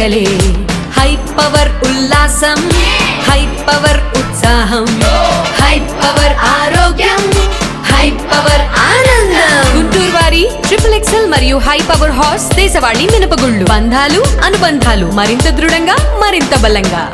పండగలే. High power ఉల్లాసం, high power ఉత్సాహం, high power ఆరోగ్యం, హై పవర్ ఆనందం. గుంటూరు వారి XXL మరియు హై పవర్ హార్స్ దేశవాళీ మినపగుళ్ళు. బంధాలు అనుబంధాలు మరింత దృఢంగా, మరింత బలంగా.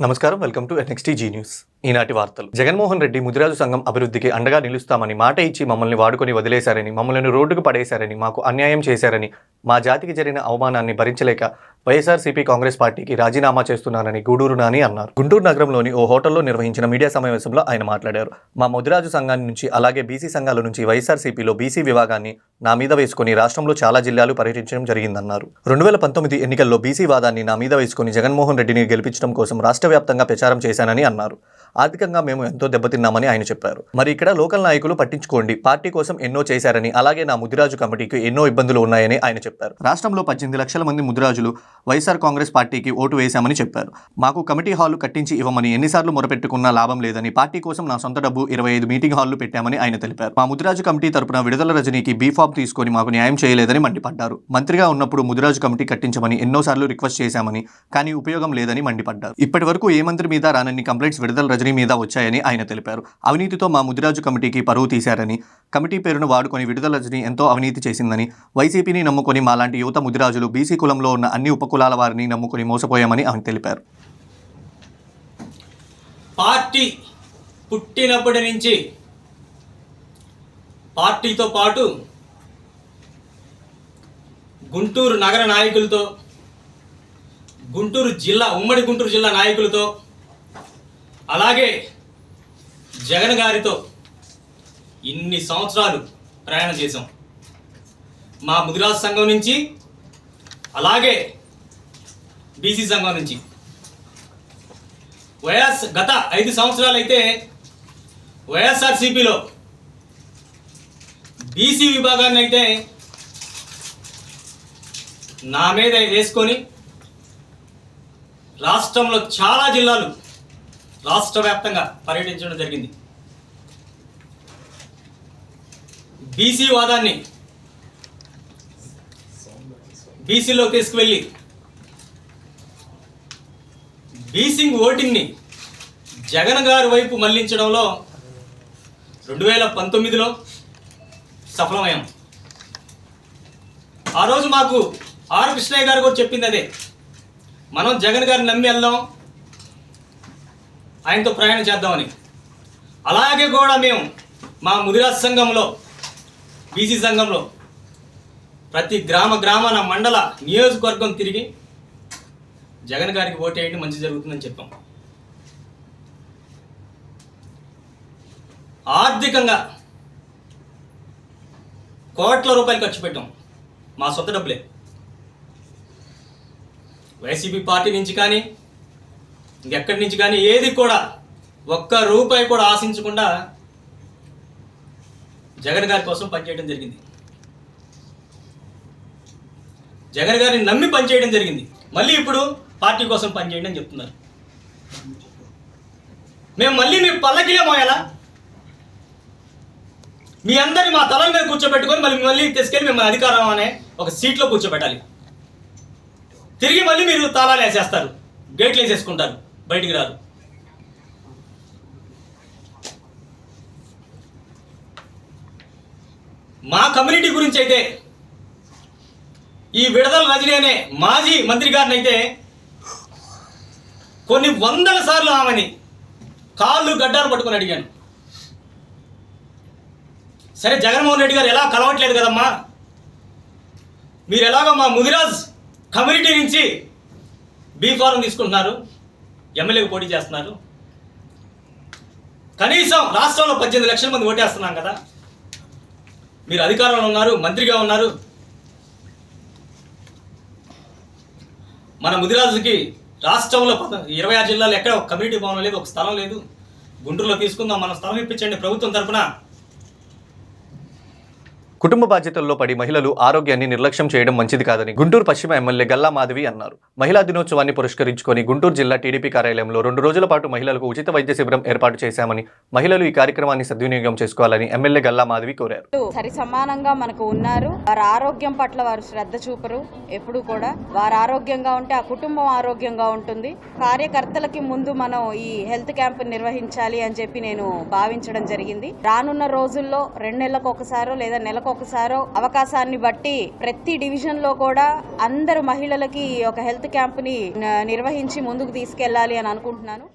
నమస్కారం, వెల్కమ్ టు NXTG న్యూస్. ఈనాటి వార్తలు. జగన్మోహన్ రెడ్డి ముదిరాజు సంఘం అభివృద్ధికి అండగా నిలుస్తామని మాట ఇచ్చి మమ్మల్ని వాడుకొని వదిలేశారని, మమ్మల్ని రోడ్డుకు పడేశారని, మాకు అన్యాయం చేశారని, మా జాతికి జరిగిన అవమానాన్ని భరించలేక వైఎస్ఆర్సీపీ కాంగ్రెస్ పార్టీకి రాజీనామా చేస్తున్నానని గూడూరు నాని అన్నారు. గుంటూరు నగరంలోని ఓ హోటల్లో నిర్వహించిన మీడియా సమావేశంలో ఆయన మాట్లాడారు. మా ముదిరాజు సంఘాన్ని నుంచి అలాగే బీసీ సంఘాల నుంచి వైఎస్ఆర్సీపీలో బీసీ విభాగాన్ని నా మీద వేసుకుని రాష్ట్రంలో చాలా జిల్లాలు పర్యటించడం జరిగిందన్నారు. 2019 ఎన్నికల్లో బీసీ వాదాన్ని నా మీద వేసుకుని జగన్మోహన్ రెడ్డిని గెలిపించడం కోసం రాష్ట్ర వ్యాప్తంగా ప్రచారం చేశానని అన్నారు. ఆర్థికంగా మేము ఎంతో దెబ్బతిన్నామని ఆయన చెప్పారు. మరి ఇక్కడ లోకల్ నాయకులు పట్టించుకోండి, పార్టీ కోసం ఎన్నో చేశారని, అలాగే నా ముదిరాజు కమిటీకి ఎన్నో ఇబ్బందులు ఉన్నాయని ఆయన చెప్పారు. రాష్ట్రంలో 18 లక్షల మంది ముదిరాజులు వైఎస్ఆర్ కాంగ్రెస్ పార్టీకి ఓటు వేశామని చెప్పారు. మాకు కమిటీ హాళ్లు కట్టించి ఇవ్వమని ఎన్నిసార్లు మొరపెట్టుకున్నా లాభం లేదని, పార్టీ కోసం నా సొంత డబ్బు 25 మీటింగ్ హాళ్లు పెట్టామని ఆయన తెలిపారు. మా ముదిరాజు కమిటీ తరపున విడుదల రజనీకి బీఫామ్ తీసుకొని మాకు న్యాయం చేయలేదని మండిపడ్డారు. మంత్రిగా ఉన్నప్పుడు ముదిరాజు కమిటీ కట్టించమని ఎన్నోసార్లు రిక్వెస్ట్ చేశామని, కానీ ఉపయోగం లేదని మండిపడ్డారు. ఇప్పటి వరకు ఏ మంత్రి మీద రానన్ని కంప్లైంట్స్ విడుదల రజనీ మీద వచ్చాయని ఆయన తెలిపారు. అవినీతితో మా ముదిరాజు కమిటీకి పరువు తీశారని, కమిటీ పేరును వాడుకొని విడుదల రజనీ ఎంతో అవినీతి చేసిందని, వైసీపీని నమ్ముకొని మాలాంటి యువత ముదిరాజులు బీసీ కులంలో ఉన్న అన్ని ఉపకులాల వారిని నమ్ముకొని మోసపోయామని ఆయన తెలిపారు. పార్టీ పుట్టినప్పటి నుంచి పార్టీతో పాటు గుంటూరు నగర నాయకులతో, ఉమ్మడి గుంటూరు జిల్లా నాయకులతో, అలాగే జగన్ గారితో ఇన్ని సంవత్సరాలు ప్రయాణం చేశాం. మా ముదిరాజు సంఘం నుంచి, అలాగే బీసీ సంఘం నుంచి గత 5 సంవత్సరాలు అయితే వైఎస్ఆర్సీపీలో బీసీ విభాగాన్ని అయితే నా మీద వేసుకొని రాష్ట్రంలో చాలా జిల్లాలు రాష్ట్ర వ్యాప్తంగా పర్యటించడం జరిగింది. బీసీ వాదాన్ని బీసీలో తీసుకువెళ్ళి బీసీ ఓటింగ్ని జగన్ గారి వైపు మళ్లించడంలో 2019లో సఫలమయ్యాం. ఆ రోజు మాకు ఆర్ కృష్ణయ్య గారు కూడా చెప్పింది అదే, మనం జగన్ గారిని నమ్మి వెళ్దాం, ఆయనతో ప్రయాణం చేద్దామని. అలాగే కూడా మేము మా ముదిరాజు సంఘంలో, బీసీ సంఘంలో ప్రతి గ్రామాన మండల నియోజకవర్గం తిరిగి జగన్ గారికి ఓటేయండి, మంచి జరుగుతుందని చెప్పాం. ఆర్థికంగా కోట్ల రూపాయలు ఖర్చు పెట్టాం, మా సొంత డబ్బులే. వైసీపీ పార్టీ నుంచి కానీ ఇంకెక్కడి నుంచి కానీ ఏది కూడా ఒక్క రూపాయి కూడా ఆశించకుండా జగన్ గారి కోసం పనిచేయడం జరిగింది. జగన్ గారిని నమ్మి పనిచేయడం జరిగింది. మళ్ళీ ఇప్పుడు పార్టీ కోసం పనిచేయండి అని చెప్తున్నారు. మేము మళ్ళీ మీ పల్లకిలే మోయాలా? మీ అందరి మా తలల మీద కూర్చోబెట్టుకొని మళ్ళీ తీసుకెళ్ళి మిమ్మల్ని అధికారం అనే ఒక సీట్లో కూర్చోబెట్టాలి. తిరిగి మళ్ళీ మీరు తాళాలు వేసేస్తారు, గేట్లు వేసేసుకుంటారు, బయటికి రారు. మా కమ్యూనిటీ గురించి అయితే ఈ విడుదల రజనీ అనే మాజీ మంత్రి గారిని అయితే కొన్ని వందల సార్లు ఆమెని కాళ్ళు గడ్డాలు పట్టుకొని అడిగాను. సరే, జగన్మోహన్ రెడ్డి గారు ఎలా కలవట్లేదు కదమ్మా, మీరు ఎలాగో మా ముదిరాజ్ కమ్యూనిటీ నుంచి బీఫారం తీసుకుంటున్నారు, ఎమ్మెల్యేకి పోటీ చేస్తున్నారు, కనీసం రాష్ట్రంలో 18 లక్షల మంది ఓటేస్తున్నాం కదా, మీరు అధికారంలో ఉన్నారు, మంత్రిగా ఉన్నారు, మన ముదిరాజుకి రాష్ట్రంలో 26 జిల్లాలు ఎక్కడ ఒక కమ్యూనిటీ భవనం లేదు, ఒక స్థలం లేదు, గుంటూరులో తీసుకుందాం, మన స్థలం ఇప్పించండి ప్రభుత్వం తరపున. కుటుంబ బాధ్యతల్లో పడి మహిళలు ఆరోగ్యాన్ని నిర్లక్ష్యం చేయడం మంచిది కాదని గుంటూరు పశ్చిమ ఎమ్మెల్యే గల్లా మాధవి అన్నారు. మహిళా దినోత్సవాన్ని పురస్కరించుకొని గుంటూరు జిల్లా టీడీపీ కార్యాలయంలో 2 రోజుల పాటు మహిళలకు ఉచిత వైద్య శిబిరం ఏర్పాటు చేశామని, మహిళలు ఈ కార్యక్రమాన్ని సద్వినియోగం చేసుకోవాలని ఎమ్మెల్యే గల్లా మాధవి కోరారు. సరి సమానంగా మనకు ఉన్నారు. వారి ఆరోగ్యం పట్ల వారు శ్రద్ధ చూపరు. ఎప్పుడు కూడా వారు ఆరోగ్యంగా ఉంటే ఆ కుటుంబం ఆరోగ్యంగా ఉంటుంది. కార్యకర్తలకి ముందు మనం ఈ హెల్త్ క్యాంప్ నిర్వహించాలి అని చెప్పి నేను భావించడం జరిగింది. రానున్న రోజుల్లో 2 నెలలకు ఒకసారో లేదా నెలకు ఒకసారో అవకాశాన్ని బట్టి ప్రతి డివిజన్ లో కూడా అందరు మహిళలకి ఒక హెల్త్ క్యాంప్ ని నిర్వహించి ముందుకు తీసుకెళ్లాలి అని అనుకుంటున్నాను.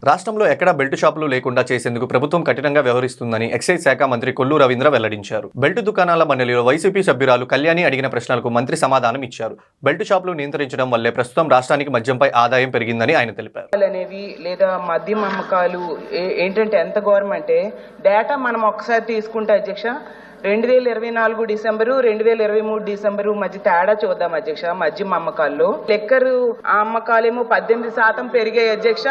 రాష్ట్రంలో ఎక్కడా బెల్ట్ షాపులు లేకుండా చేసేందుకు ప్రభుత్వం కఠినంగా వ్యవహరిస్తుందని ఎక్సైజ్ శాఖ మంత్రి కొల్లు రవీంద్ర వెల్లడించారు. బెల్ట్ దుకాణాల మండలిలో వైసీపీ సభ్యురాలు కళ్యాణి అడిగిన ప్రశ్నలకు మంత్రి సమాధానం ఇచ్చారు. బెల్ట్ షాపులు నియంత్రించడం వల్లే ప్రస్తుతం రాష్ట్రానికి మద్యంపై ఆదాయం పెరిగిందని ఆయన తెలిపారు. అనేవి లేదా మద్యం అమ్మకాలు ఏంటంటే ఎంత గవర్నమెంట్ డేటా మనం ఒకసారి తీసుకుంటే అధ్యక్ష 2024 డిసెంబరు 2023 డిసెంబరు మధ్య తేడా చూద్దాం అధ్యక్ష. మద్యం అమ్మకాల్లో లెక్కరు అమ్మకాలేమో 18% పెరిగాయి అధ్యక్ష.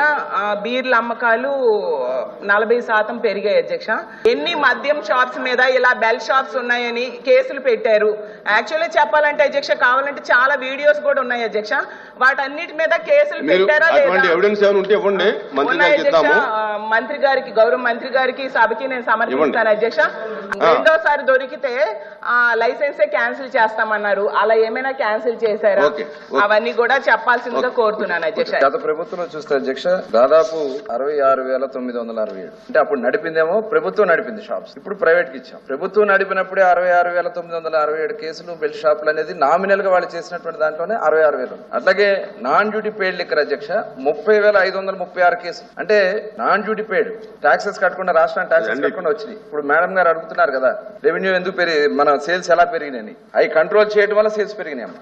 బీర్ల అమ్మకాలు 40% పెరిగాయి అధ్యక్ష. ఎన్ని మద్యం షాప్స్ మీద ఇలా బెల్ షాప్స్ ఉన్నాయని కేసులు పెట్టారు. యాక్చువల్లీ చెప్పాలంటే అధ్యక్ష కావాలంటే చాలా వీడియోస్ కూడా ఉన్నాయి అధ్యక్ష. వాటన్నిటి మీద కేసులు పెట్టారా లేదా మంత్రి గారికి గౌరవ మంత్రి గారికి సభకి నేను సమర్పిస్తాను అధ్యక్ష. రెండోసారి దొరికితే ఆ లైసెన్సే క్యాన్సిల్ చేస్తామన్నారు. అలా ఏమైనా క్యాన్సిల్ చేశారా? అవన్నీ కూడా చెప్పాల్సిందిగా కోరుతున్నాను అధ్యక్ష. గత ప్రభుత్వంలో చూస్తే అధ్యక్ష దాదాపు 66,967 అంటే అప్పుడు నడిపిందేమో ప్రభుత్వం నడిపింది షాప్స్, ఇప్పుడు ప్రైవేట్ కి ఇచ్చాం. ప్రభుత్వం నడిపినప్పుడే 66,967 కేసులు బెల్ట్ షాపులు అనేది నామినల్ గా వాళ్ళు చేసినటువంటి దాంట్లోనే 66,000. అట్లాగే నాన్ డ్యూటీ పెయిడ్ లిక్కర్ అధ్యక్ష 30,536 కేసులు. అంటే నాన్ డ్యూటీ పెయిడ్ టాక్సెస్ కట్టకుండా రాష్ట్రానికి టాక్సెస్ కట్టకుండా వచ్చినాయి. ఇప్పుడు మేడం గారు అడుగుతున్నారు కదా రెవెన్యూ ఎందుకు మన సేల్స్ ఎలా పెరిగినాయని. అవి కంట్రోల్ చేయడం వల్ల సేల్స్ పెరిగినాయమ్మా.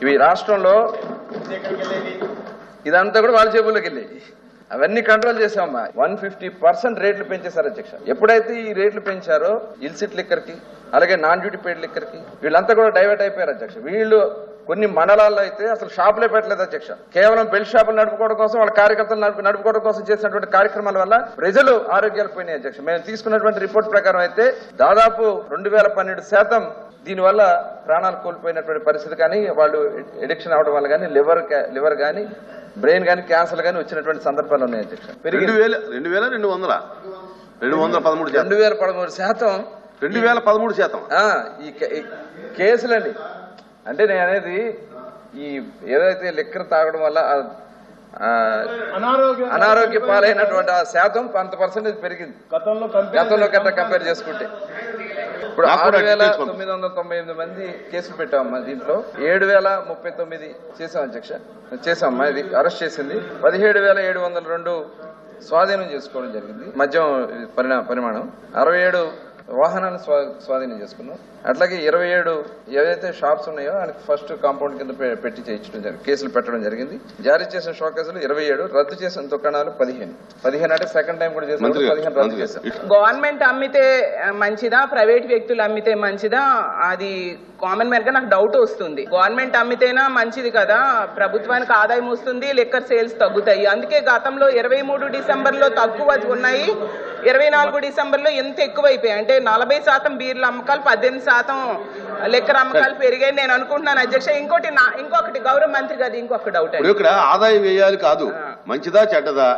ఇవి రాష్ట్రంలో ఇదంతా కూడా వాళ్ళ జేబుల్లోకి వెళ్ళాయి. అవన్నీ కంట్రోల్ చేసామమ్మా. 150% రేట్లు పెంచేశారు అధ్యక్ష. ఎప్పుడైతే ఈ రేట్లు పెంచారో ఇల్సిట్ లిక్కర్ కి అలాగే నాన్ డ్యూటీ పెయిడ్ లిక్కర్ కి వీళ్ళంతా కూడా డైవర్ట్ అయిపోయారు అధ్యక్ష. వీళ్ళు కొన్ని మండలాల్లో అయితే అసలు షాపులే పెట్టలేదు అధ్యక్ష. కేవలం బెల్ట్ షాపులు నడుపుకోవడం కోసం వాళ్ళ కార్యకర్తలు నడుపుకోవడం కోసం చేసినటువంటి కార్యక్రమాల వల్ల ప్రజలు ఆరోగ్యాలు పోయినాయి అధ్యక్ష. మేము తీసుకున్నటువంటి రిపోర్ట్ ప్రకారం అయితే దాదాపు 2012% దీనివల్ల ప్రాణాలు కోల్పోయినటువంటి పరిస్థితి కానీ వాళ్ళు ఎడిక్షన్ అవడం వల్ల కానీ లివర్ కానీ బ్రెయిన్ కానీ క్యాన్సర్ కానీ వచ్చినటువంటి సందర్భాలు ఉన్నాయి అధ్యక్ష. 2013% ఈ కేసులండి. అంటే నేను అనేది ఈ ఏదైతే లిక్కర్ తాగడం వల్ల అనారోగ్య పాలైనటువంటి ఆ శాతం 1% పెరిగింది గతంలో కన్నా కంపేర్ చేసుకుంటే. ఇప్పుడు 6,998 మంది కేసులు పెట్టామమ్మా. దీంట్లో 7,039 చేసాం అధ్యక్ష. చేసామమ్మా. ఇది అరెస్ట్ చేసింది 17,702 స్వాధీనం చేసుకోవడం జరిగింది. మద్యం పరిమాణం 67 వాహనాన్ని స్వాధీనం చేసుకున్నాం. అట్లాగే 27 ఏవైతే షాప్స్ ఉన్నాయో ఆయనకు ఫస్ట్ కాంపౌండ్ కింద పెట్టి చేయించడం జరిగింది. కేసులు పెట్టడం జరిగింది. జారీ చేసిన షాప్ కేసులు 27, రద్దు చేసిన దుకాణాలు 15 అంటే సెకండ్ టైం కూడా చేసిన 15 రద్దు చేశారు. గవర్నమెంట్ అమ్మితే మంచిదా ప్రైవేట్ వ్యక్తులు అమ్మితే మంచిదా అది కామన్ మ్యాన్ గా నాకు డౌట్ వస్తుంది. గవర్నమెంట్ అమ్మితేనా మంచిది కదా, ప్రభుత్వానికి ఆదాయం వస్తుంది, లిక్కర్ సేల్స్ తగ్గుతాయి. అందుకే గతంలో 23 డిసెంబర్లో తక్కువ ఉన్నాయి, 24 డిసెంబర్లో ఎంత ఎక్కువైపోయాయి అంటే 40% బీర్ల అమ్మకాలు 18% లిక్కర్ అమ్మకాలు పెరిగాయి నేను అనుకుంటున్నాను అధ్యక్ష. ఇంకొకటి గౌరవ మంత్రి గారు ఇంకొక డౌట్ ఇక్కడ ఆదాయం వేయాలి కాదు, మంచిదా చెడ్డదా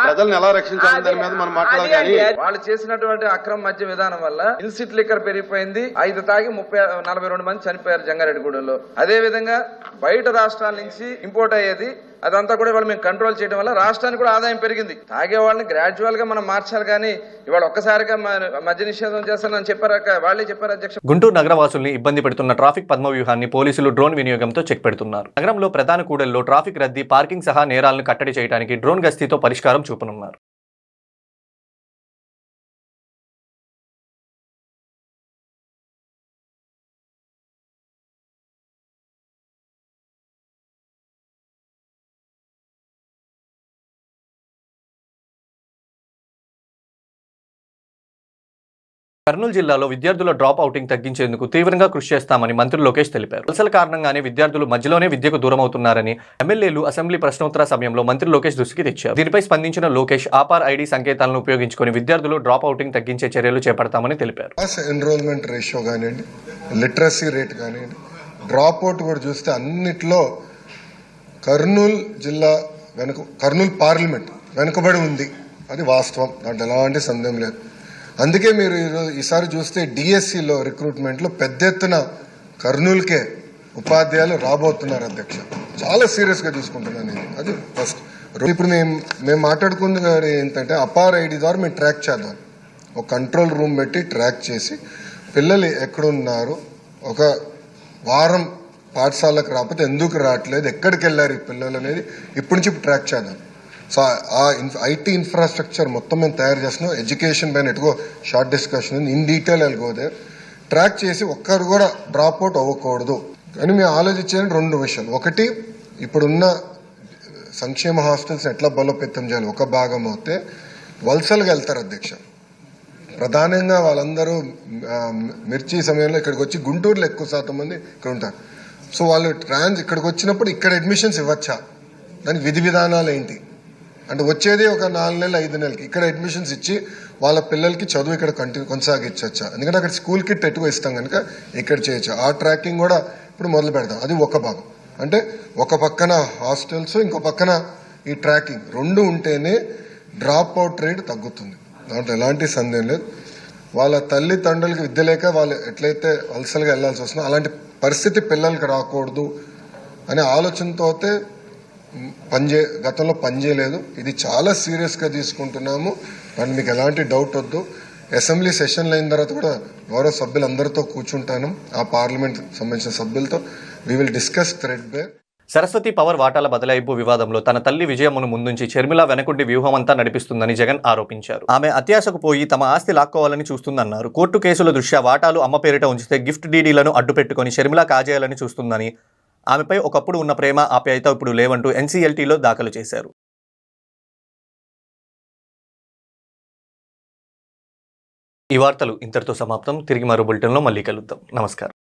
ప్రజలను ఎలా రక్షించాలి దాని మీద మనం మాట్లాడాలి. వాళ్ళు చేసినటువంటి అక్రమ మద్య విధానం వల్ల ఇల్సిట్ లిక్కర్ పెరిగిపోయింది. 5 తాగి 42 మంది చనిపోయారు జంగారెడ్డిగూడెంలో. అదే విధంగా బయట రాష్ట్రాల నుంచి ఇంపోర్ట్ అయ్యేది అదంతా కూడా ఇవాళ మేము కంట్రోల్ చేయడం వల్ల రాష్ట్రానికి కూడా ఆదాయం పెరిగింది. తాగే వాళ్ళని గ్రాడ్యువల్ గా మనం మార్చాలి కానీ ఇవాళ ఒక్కసారిగా మద్య నిషేధం చేస్తానని చెప్పారు, వాళ్ళే చెప్పారు అధ్యక్ష. గుంటూరు నగరవాసుల్ని ఇబ్బంది పెడుతున్న ట్రాఫిక్ పద్మవ్యూహాన్ని పోలీసులు డ్రోన్ వినియోగంతో చెక్ పెడుతున్నారు. నగరంలో ప్రధాన కూడల్లో ట్రాఫిక్ రద్దీ, పార్కింగ్ సహా నేరాలను కట్టడి చేయడానికి డ్రోన్ గస్తీతో పరిష్కారం చూపనున్నారు. కర్నూలు జిల్లాలో విద్యార్థుల డ్రాప్ అవుటింగ్ తగ్గించేందుకు తీవ్రంగా కృషి చేస్తామని మంత్రి లోకేష్ తెలిపారు. వలసల కారణంగానే విద్యార్థులు మధ్యలోనే విద్యకు దూరం అవుతున్నారని ఎమ్మెల్యేలు అసెంబ్లీ ప్రశ్నోత్తర సమయంలో మంత్రి లోకేష్ దృష్టికి తెచ్చారు. దీనిపై స్పందించిన లోకేష్ ఆపార్ ఐడి సంకేతాలను ఉపయోగించుకొని విద్యార్థులు డ్రాప్ అవుటింగ్ తగ్గించే చర్యలు చేపడతామని తెలిపారు. ఎన్రోల్మెంట్ రేషియో కానివ్వండి, లిటరసీ రేట్ కానివ్వండి, డ్రాప్ అవుట్ కూడా చూస్తే అన్నిట్లో కర్నూలు జిల్లా కర్నూలు పార్లమెంట్ వెనుకబడి ఉంది. అది వాస్తవం, దాంట్లో ఎలాంటి సందేహం లేదు. అందుకే మీరు ఈసారి చూస్తే డిఎస్సిలో రిక్రూట్మెంట్లో పెద్ద ఎత్తున కర్నూలుకే ఉపాధ్యాయులు రాబోతున్నారు అధ్యక్ష. చాలా సీరియస్గా చూసుకుంటున్నాను ఇది. అది ఫస్ట్. ఇప్పుడు మేము మాట్లాడుకుంది ఏంటంటే అపార్ ఐడి ద్వారా మేము ట్రాక్ చేద్దాం. ఒక కంట్రోల్ రూమ్ పెట్టి ట్రాక్ చేసి పిల్లలు ఎక్కడున్నారు, ఒక వారం పాఠశాలకు రాకపోతే ఎందుకు రావట్లేదు, ఎక్కడికి వెళ్ళారు ఈ పిల్లలు అనేది ఇప్పటి నుంచి ట్రాక్ చేద్దాం. సో ఆ ఐటీ ఇన్ఫ్రాస్ట్రక్చర్ మొత్తం మేము తయారు చేస్తున్నాం. ఎడ్యుకేషన్ పైన ఎటుకో షార్ట్ డిస్కషన్ ఇన్ డీటెయిల్ వెళ్ళిపోతే ట్రాక్ చేసి ఒక్కరు కూడా డ్రాప్ అవుట్ అవ్వకూడదు అని మేము ఆలోచించేది 2 విషయాలు. ఒకటి, ఇప్పుడున్న సంక్షేమ హాస్టల్స్ ఎట్లా బలోపేతం చేయాలి. ఒక భాగం అయితే వలసలుగా వెళ్తారు అధ్యక్ష. ప్రధానంగా వాళ్ళందరూ మిర్చి సమయంలో ఇక్కడికి వచ్చి గుంటూరులో ఎక్కువ శాతం మంది ఇక్కడ ఉంటారు. సో వాళ్ళు ఇక్కడికి వచ్చినప్పుడు ఇక్కడ అడ్మిషన్స్ ఇవ్వచ్చా, దానికి విధి విధానాలు ఏంటి అంటే వచ్చేది ఒక 4 నెలలు 5 నెలలకి ఇక్కడ అడ్మిషన్స్ ఇచ్చి వాళ్ళ పిల్లలకి చదువు ఇక్కడ కొనసాగించవచ్చా, ఎందుకంటే అక్కడ స్కూల్ కిట్ ఎట్టుకు ఇస్తాం కనుక ఇక్కడ చేయొచ్చు. ఆ ట్రాకింగ్ కూడా ఇప్పుడు మొదలు పెడతాం. అది ఒక భాగం. అంటే ఒక పక్కన హాస్టల్స్, ఇంకో పక్కన ఈ ట్రాకింగ్ 2 ఉంటేనే డ్రాప్ అవుట్ రేట్ తగ్గుతుంది. దాంట్లో ఎలాంటి సందేహం లేదు. వాళ్ళ తల్లిదండ్రులకి విద్య లేక వాళ్ళు ఎట్లయితే వలసలుగా వెళ్లాల్సి వస్తుందో అలాంటి పరిస్థితి పిల్లలకి రాకూడదు అనే ఆలోచనతో గతంలో పనిచేయలేదు. ఇది చాలా సీరియస్గా తీసుకుంటున్నాము. దాన్ని మీకు ఎలాంటి డౌట్ వద్దు. అసెంబ్లీ సెషన్లు అయిన తర్వాత కూడా గౌరవ సభ్యులందరితో కూర్చుంటాను. ఆ పార్లమెంట్ సంబంధించిన సభ్యులతో we will discuss threadbare. Saraswati power వాటాల బదలాయింపు వివాదంలో తన తల్లి విజయమ్మను ముందుంచి షర్మిల వెనకుండి వ్యూహమంతా నడిపిస్తుందని జగన్ ఆరోపించారు. ఆమె అత్యాశకు పోయి తమ ఆస్తి లాక్కోవాలని చూస్తుందన్నారు. కోర్టు కేసుల దృష్ట్యా వాటాలు అమ్మ పేరిట ఉంచితే గిఫ్ట్ డీడీలను అడ్డుపెట్టుకుని షర్మిల కాజేయాలని చూస్తుందని, ఆమెపై ఒకప్పుడు ఉన్న ప్రేమ ఆప్యాయత ఇప్పుడు లేవంటూ ఎన్సీఎల్టీలో దాఖలు చేశారు. ఈ వార్తలు ఇంతటితో సమాప్తం. తిరిగి మరో బులెటిన్లో మళ్ళీ కలుద్దాం. నమస్కారం.